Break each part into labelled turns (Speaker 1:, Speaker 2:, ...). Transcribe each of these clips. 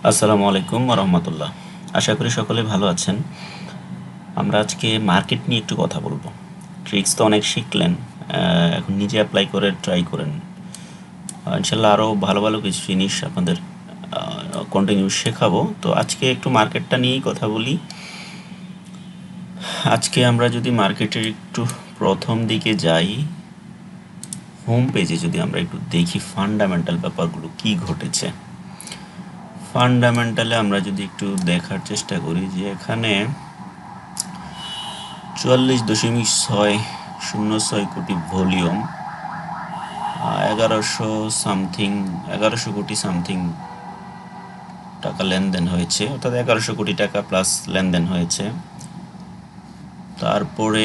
Speaker 1: আসসালামু আলাইকুম রহমতুল্লাহ। আশা করি সকলে ভালো আছেন। আমরা আজকে মার্কেট নিয়ে একটু কথা বলবো। ট্রিক্স তো অনেক শিখলেন, এখন নিজে অ্যাপ্লাই করে ট্রাই করেন। ইনশাল্লাহ আরও ভালো ভালো কিছু জিনিস আপনাদের কন্টিনিউ শেখাবো। তো আজকে একটু মার্কেটটা নিয়েই কথা বলি। আজকে আমরা যদি মার্কেটের একটু প্রথম দিকে যাই, হোম পেজে যদি আমরা একটু দেখি ফান্ডামেন্টাল ব্যাপারগুলো কি ঘটেছে। ফান্ডামেন্টালে আমরা যদি একটু দেখার চেষ্টা করি যে এখানে 44.606 ভলিউম, 1100 কোটি সামথিং টাকা লেনদেন হয়েছে, অর্থাৎ 1100 কোটি টাকা প্লাস লেনদেন হয়েছে। তারপরে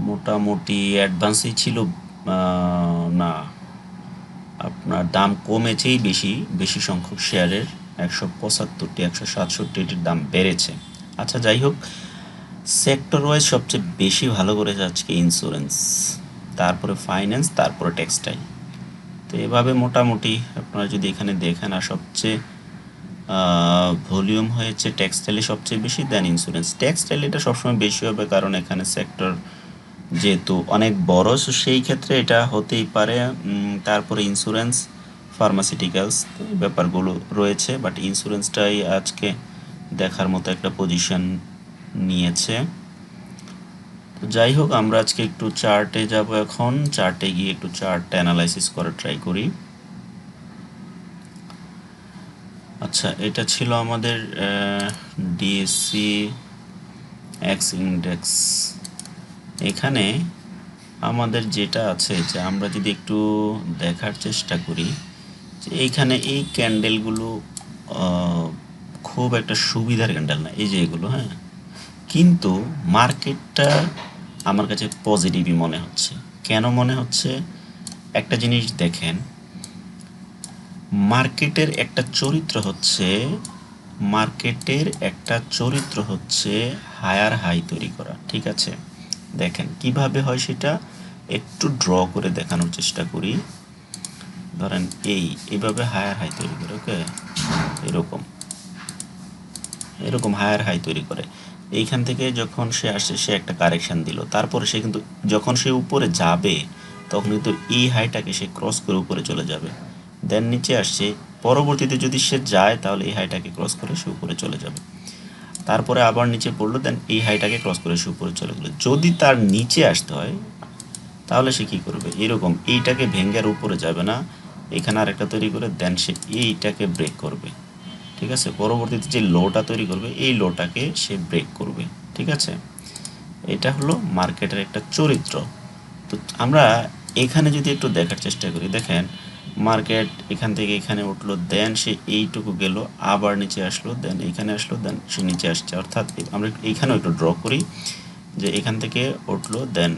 Speaker 1: মোটামুটি অ্যাডভান্সই ছিল না, আপনার দাম কমেছেই বেশি বেশি সংখ্যক শেয়ারের 175টি 167টির দাম বেড়েছে। আচ্ছা, যাই হোক, সেক্টর ওয়াইজ সবচেয়ে বেশি ভালো করেছে আজকে ইন্স্যুরেন্স, তারপরে ফাইন্যান্স, তারপরে টেক্সটাইল। তো এভাবে মোটামুটি আপনারা যদি এখানে দেখেন, আর সবচেয়ে ভলিউম হয়েছে টেক্সটাইলে সবচেয়ে বেশি, দেন ইন্স্যুরেন্স। টেক্সটাইল এটা সবসময় বেশি হবে, কারণ এখানে সেক্টর যেহেতু অনেক বড়, সো সেই ক্ষেত্রে এটা হতেই পারে। তারপরে ইন্স্যুরেন্স, ফার্মাসিউটিক্যালস ব্যাপারগুলো রয়েছে, বাট ইন্স্যুরেন্সটাই আজকে দেখার মতো একটা পজিশন নিয়েছে। তো যাই হোক, আমরা আজকে একটু চার্টে যাব। এখন চার্টে গিয়ে একটু চার্ট অ্যানালাইসিস করার ট্রাই করি। আচ্ছা, এটা ছিল আমাদের ডিএসসি এক্স ইন্ডেক্স। এখানে আমাদের যেটা আছে, যে আমরা যদি একটু দেখার চেষ্টা করি যে এইখানে এই ক্যান্ডেলগুলো খুব একটা সুবিধার ক্যান্ডেল না, এই যে এগুলো, হ্যাঁ, কিন্তু মার্কেটটা আমার কাছে পজিটিভই মনে হচ্ছে। কেন মনে হচ্ছে? একটা জিনিস দেখেন, মার্কেটের একটা চরিত্র হচ্ছে হায়ার হাই তৈরি করা, ঠিক আছে? দেখেন কিভাবে হয় সেটা একটু ড্র করে দেখানোর চেষ্টা করি। ধরেন এইভাবে হায়ার হাই তৈরি করে, ওকে, এরকম এরকম হায়ার হাই তৈরি করে। এইখান থেকে যখন সে আসে, সে একটা কারেকশান দিল, তারপরে সে কিন্তু যখন সে উপরে যাবে তখন কিন্তু এই হাইটাকে সে ক্রস করে উপরে চলে যাবে, দেন নিচে আসছে। পরবর্তীতে যদি সে যায় তাহলে এই হাইটাকে ক্রস করে সে উপরে চলে যাবে, তারপরে আবার নিচে পড়লো, দেন এই হাইটাকে ক্রস করে সে উপরে চলে গেলো। যদি তার নিচে আসতে হয় তাহলে সে কী করবে? এরকম এইটাকে ভেঙে আর উপরে যাবে না, এখানে আর একটা তৈরি করে দেন সে এইটাকে ব্রেক করবে, ঠিক আছে? পরবর্তীতে যে লোটা তৈরি করবে, এই লোটাকে সে ব্রেক করবে, ঠিক আছে? এটা হলো মার্কেটের একটা চরিত্র। তো আমরা এখানে যদি একটু দেখার চেষ্টা করি, দেখেন মার্কেট এখান থেকে এখানে উঠলো, দেন সে এইটুকু গেল, আবার নিচে আসলো, দেন এখানে আসলো, দেন সে নিচে আসছে। অর্থাৎ আমরা এইখানেও একটু ড্র করি যে এখান থেকে উঠলো, দেন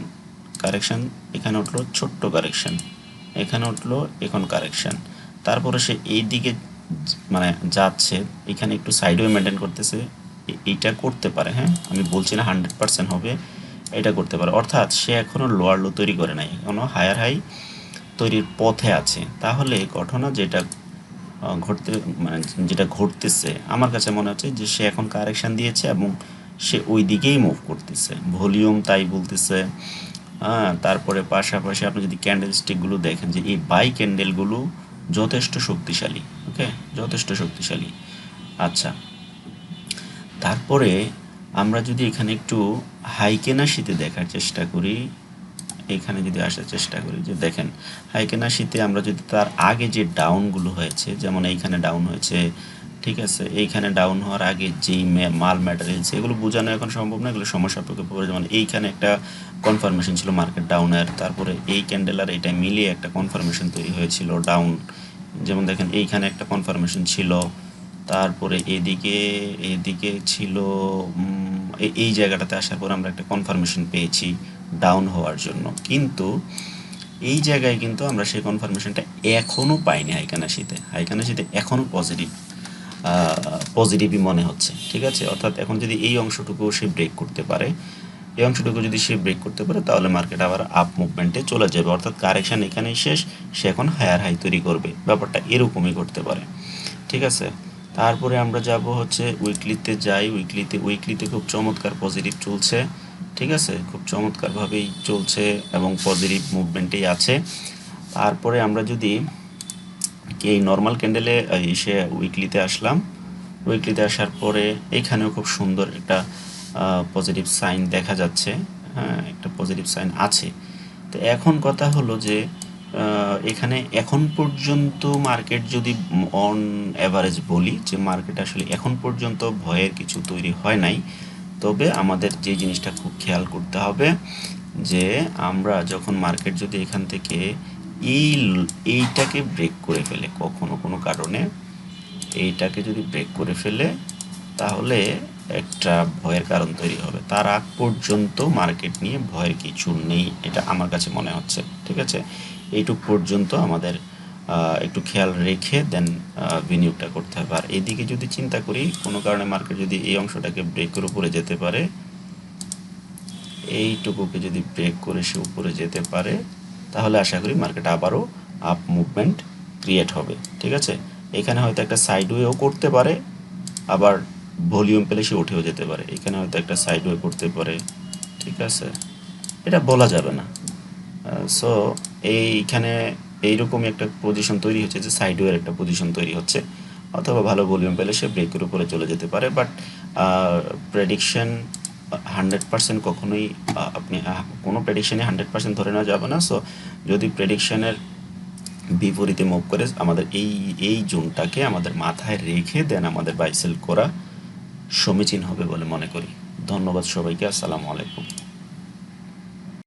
Speaker 1: কারেকশান, এখানে উঠলো ছোট্ট কারেকশান, এখানে উঠলো, এখন কারেকশান, তারপরে সে এই দিকে মানে যাচ্ছে, এখানে একটু সাইডওয়ে মেনটেন করতেছে। এইটা করতে পারে, হ্যাঁ, আমি বলছি না 100% হবে, এটা করতে পারে। অর্থাৎ সে এখনও লোয়ার লো তৈরি করে নাই, এখনও হায়ার হাই তৈরির পথে আছে। তাহলে ঘটনা যেটা ঘটতে মানে যেটা ঘটতেছে, আমার কাছে মনে হচ্ছে যে সে এখন কারেকশান দিয়েছে এবং সে ওই দিকেই মুভ করতেছে, ভলিউম তাই বলতেছে। হ্যাঁ, তারপরে পাশাপাশি আপনি যদি ক্যান্ডেল স্টিকগুলো দেখেন, যে এই বাই ক্যান্ডেলগুলো যথেষ্ট শক্তিশালী, ওকে, যথেষ্ট শক্তিশালী। আচ্ছা, তারপরে আমরা যদি এখানে একটু হাইকেনাশিতে দেখার চেষ্টা করি, এখানে যদি আসার চেষ্টা করি, যে দেখেন হাইকেনাশিতে আমরা যদি তার আগে যে ডাউনগুলো হয়েছে, যেমন এইখানে ডাউন হয়েছে, ঠিক আছে, এইখানে ডাউন হওয়ার আগে যেই মাল ম্যাটেরিয়ালস, এগুলো বোঝানো এখন সম্ভব না, এগুলো সময় সাপেক্ষে পড়ে। যেমন এইখানে একটা কনফার্মেশন ছিল মার্কেট ডাউনের, তারপরে এই ক্যান্ডেল আর এইটা মিলিয়ে একটা কনফার্মেশন তৈরি হয়েছিল ডাউন। যেমন দেখেন এইখানে একটা কনফার্মেশন ছিল, তারপরে এদিকে ছিল এই জায়গাটাতে আসার পর আমরা একটা কনফার্মেশন পেয়েছি ডাউন হওয়ার জন্য। কিন্তু এই জায়গায় কিন্তু আমরা সেই কনফার্মেশনটা এখনও পাইনি। হাইকানাশিতে এখনও পজিটিভই মনে হচ্ছে, ঠিক আছে? অর্থাৎ এখন যদি এই অংশটুকু সে ব্রেক করতে পারে, এই অংশটুকু যদি সে ব্রেক করতে পারে, তাহলে মার্কেট আবার আপ মুভমেন্টে চলে যাবে। অর্থাৎ কারেকশান এখানেই শেষ, সে এখন হায়ার হাই তৈরি করবে, ব্যাপারটা এরকমই করতে পারে। ঠিক আছে। তারপরে আমরা যাব হচ্ছে উইকলিতে যাই। উইকলিতে খুব চমৎকার পজিটিভ চলছে, ঠিক আছে, খুব চমৎকারভাবেই চলছে এবং পজিটিভ মুভমেন্টেই আছে। তারপরে আমরা যদি এই নর্মাল ক্যান্ডেলে এসে উইকলিতে আসলাম, উইকলিতে আসার পরে এখানেও খুব সুন্দর একটা পজিটিভ সাইন দেখা যাচ্ছে, হ্যাঁ একটা পজিটিভ সাইন আছে। তো এখন কথা হলো যে এখানে এখন পর্যন্ত মার্কেট যদি অন অ্যাভারেজ বলি যে মার্কেট আসলে এখন পর্যন্ত ভয়ের কিছু তৈরি হয় নাই, তবে আমাদের যে জিনিসটা খুব খেয়াল করতে হবে যে আমরা যখন মার্কেট যদি এখান থেকে এইটাকে ব্রেক করে ফেলে কখনো কোনো কারণে, এইটাকে যদি ব্রেক করে ফেলে তাহলে একটা ভয়ের কারণ তৈরি হবে। তার আগ পর্যন্ত মার্কেট নিয়ে ভয়ের কিছু নেই, এটা আমার কাছে মনে হচ্ছে, ঠিক আছে। এইটুক পর্যন্ত আমাদের একটু খেয়াল রেখে দেন বিনিয়োগটা করতে হবে। আর এদিকে যদি চিন্তা করি কোনো কারণে মার্কেট যদি এই অংশটাকে ব্রেকের উপরে যেতে পারে, এইটুকুকে যদি ব্রেক করে সে উপরে যেতে পারে, তাহলে আশা করি মার্কেট আবারও আপ মুভমেন্ট ক্রিয়েট হবে, ঠিক আছে। এখানে হয়তো একটা সাইডওয়েও করতে পারে, আবার ভলিউম পেলে সে উঠেও যেতে পারে। এখানে হয়তো একটা সাইডওয়ে করতে পারে, ঠিক আছে, এটা বলা যাবে না। সো এইখানে এইরকমই একটা পজিশন তৈরি হচ্ছে যে সাইডওয়ের একটা পজিশন তৈরি হচ্ছে, অথবা ভালো ভলিউম পেলে সে ব্রেকের উপরে চলে যেতে পারে। বাট প্রেডিকশন 100% কখনোই আপনি কোনো প্রেডিকশনে 100% ধরে নেওয়া যাবে না। সো যদি প্রেডিকশনের বিপরীতে মুভ করে আমাদের এই জোনটাকে আমাদের মাথায় রেখে দেন আমাদের বাই সেল করা সমীচীন হবে বলে মনে করি। ধন্যবাদ সবাইকে, আসসালামু আলাইকুম।